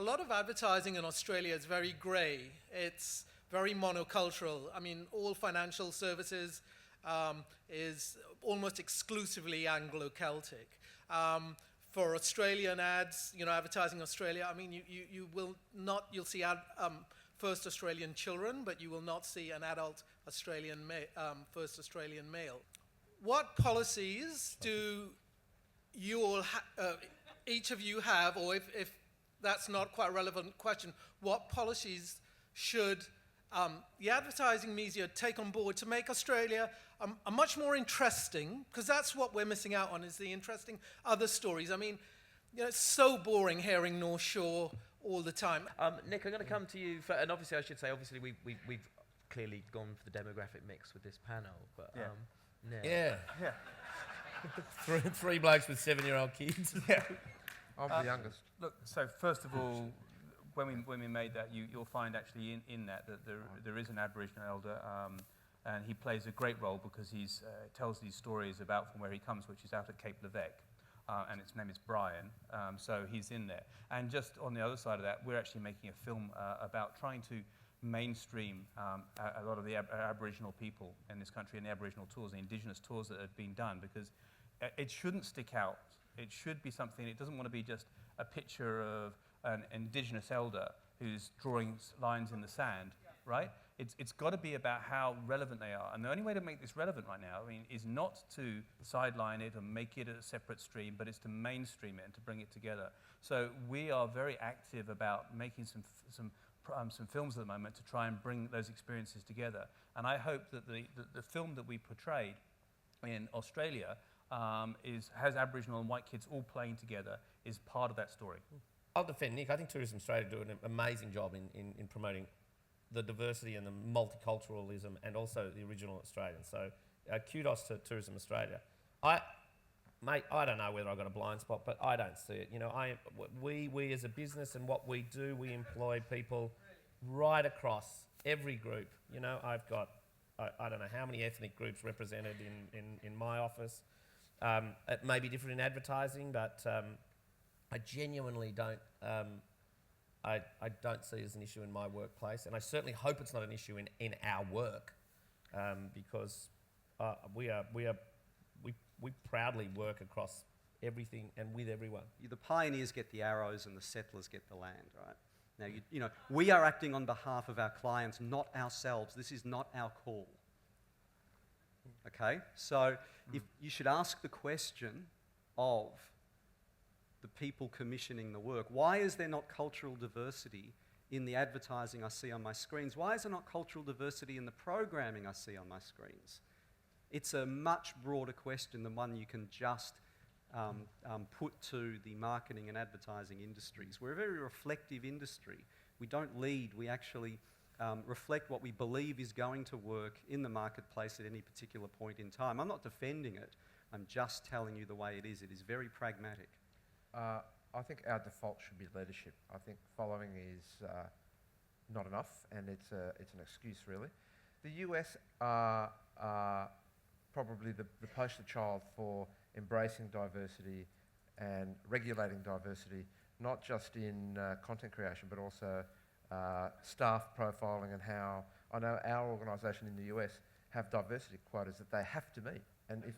lot of advertising in Australia is very grey. It's very monocultural. I mean, all financial services is almost exclusively Anglo-Celtic. For Australian ads, advertising Australia, I mean, you will not, you'll see first Australian children, but you will not see an adult first Australian male. What policies do you all, each of you have, or if that's not quite a relevant question, what policies should the advertising media take on board to make Australia a much more interesting, because that's what we're missing out on, is the interesting other stories. I mean, it's so boring hearing North Shore all the time. Nick, I'm going to come to you, and obviously I should say, we've clearly gone for the demographic mix with this panel, but Nick. Yeah. three blokes with 7-year-old kids. Yeah. I'm the youngest. Look, so first of all, when we made that, you'll find actually in that there is an Aboriginal elder, and he plays a great role because he tells these stories about from where he comes, which is out at Cape Levesque, and his name is Brian, so he's in there. And just on the other side of that, we're actually making a film about trying to mainstream a lot of the Aboriginal people in this country and the Aboriginal tours, the Indigenous tours that have been done, because it shouldn't stick out. It should be something, it doesn't want to be just a picture of an Indigenous elder who's drawing lines in the sand, right? It's got to be about how relevant they are. And the only way to make this relevant right now, is not to sideline it and make it a separate stream, but it's to mainstream it and to bring it together. So we are very active about making some films at the moment to try and bring those experiences together. And I hope that the film that we portrayed in Australia has Aboriginal and white kids all playing together, is part of that story. I'll defend Nick. I think Tourism Australia do an amazing job in promoting the diversity and the multiculturalism and also the original Australians. So kudos to Tourism Australia. I don't know whether I've got a blind spot, but I don't see it. We as a business and what we do, we employ people right across every group. I've got, I don't know how many ethnic groups represented in my office. It may be different in advertising, but I genuinely don't. I don't see it as an issue in my workplace, and I certainly hope it's not an issue in our work, because we proudly work across everything and with everyone. The pioneers get the arrows and the settlers get the land, right? Now, we are acting on behalf of our clients, not ourselves. This is not our call. Okay? So if you should ask the question of the people commissioning the work, why is there not cultural diversity in the advertising I see on my screens? Why is there not cultural diversity in the programming I see on my screens? It's a much broader question than one you can just put to the marketing and advertising industries. We're a very reflective industry. We don't lead, we actually reflect what we believe is going to work in the marketplace at any particular point in time. I'm not defending it, I'm just telling you the way it is. It is very pragmatic. I think our default should be leadership. I think following is not enough, and it's an excuse, really. The US are probably the poster child for embracing diversity and regulating diversity, not just in content creation, but also staff profiling, and how I know our organisation in the US have diversity quotas that they have to meet. And if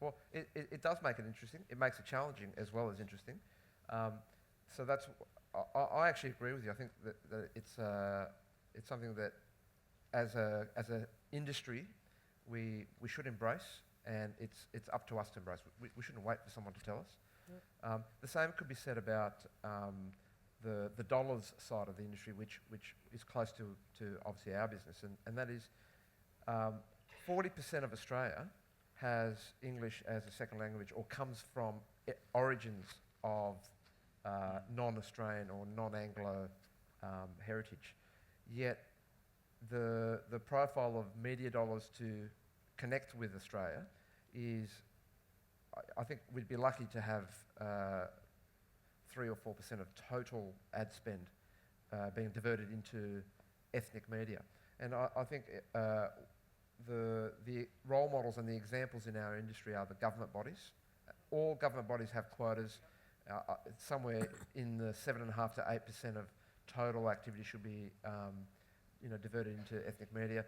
well, it does make it interesting. It makes it challenging as well as interesting. So that's. I actually agree with you. I think that it's something that, as a industry, we should embrace, and it's up to us to embrace. We shouldn't wait for someone to tell us. Yeah. The same could be said about the dollars side of the industry, which is close to obviously our business, and that is 40% of Australia has English as a second language or comes from origins of non-Australian or non-Anglo heritage. Yet the profile of media dollars to connect with Australia is, I think we'd be lucky to have 3 or 4% of total ad spend being diverted into ethnic media. And I think the role models and the examples in our industry are the government bodies. All government bodies have quotas. somewhere in the 7.5 to 8% of total activity should be diverted into ethnic media.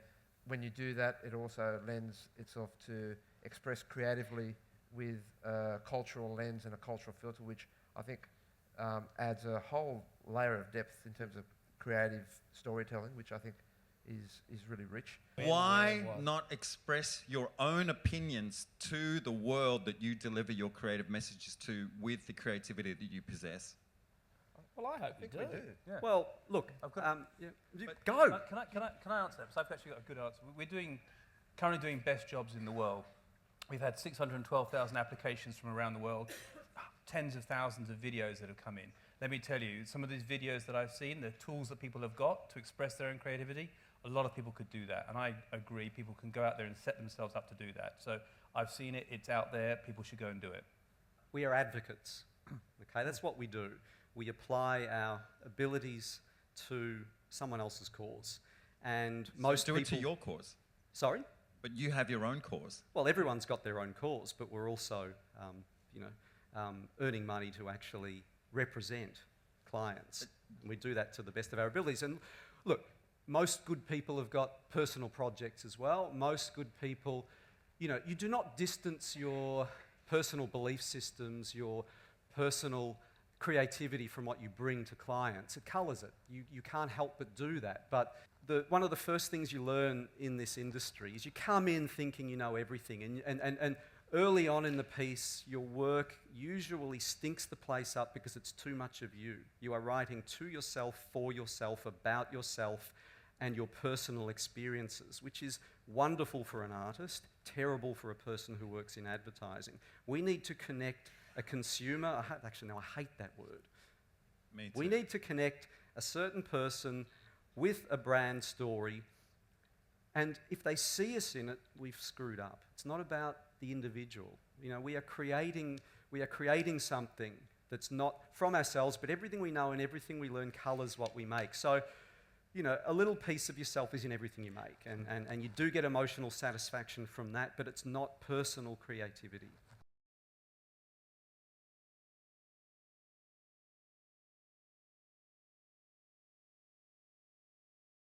When you do that, it also lends itself to express creatively with a cultural lens and a cultural filter, which I think adds a whole layer of depth in terms of creative storytelling, which I think is really rich. Why not express your own opinions to the world that you deliver your creative messages to with the creativity that you possess? Well, I hope you do. Yeah. Well, look, I've got- go. Can I answer that? So I've actually got a good answer. We're currently doing best jobs in the world. We've had 612,000 applications from around the world, tens of thousands of videos that have come in. Let me tell you, some of these videos that I've seen, the tools that people have got to express their own creativity, a lot of people could do that. And I agree, people can go out there and set themselves up to do that. So I've seen it, it's out there, people should go and do it. We are advocates. Okay, that's what we do. We apply our abilities to someone else's cause. And most do people... it to your cause. Sorry? But you have your own cause. Well, everyone's got their own cause, but we're also, earning money to actually represent clients. We do that to the best of our abilities. And look, most good people have got personal projects as well. Most good people, you do not distance your personal belief systems, your personal creativity from what you bring to clients. It colours it. You can't help but do that. But one of the first things you learn in this industry is you come in thinking you know everything, and early on in the piece, your work usually stinks the place up because it's too much of you. You are writing to yourself, for yourself, about yourself, and your personal experiences, which is wonderful for an artist, terrible for a person who works in advertising. We need to connect a consumer. I hate that word. Me too. We need to connect a certain person with a brand story, and if they see us in it, we've screwed up. It's not about the individual. We are creating something that's not from ourselves, but everything we know and everything we learn colours what we make. So, a little piece of yourself is in everything you make, and you do get emotional satisfaction from that, but it's not personal creativity.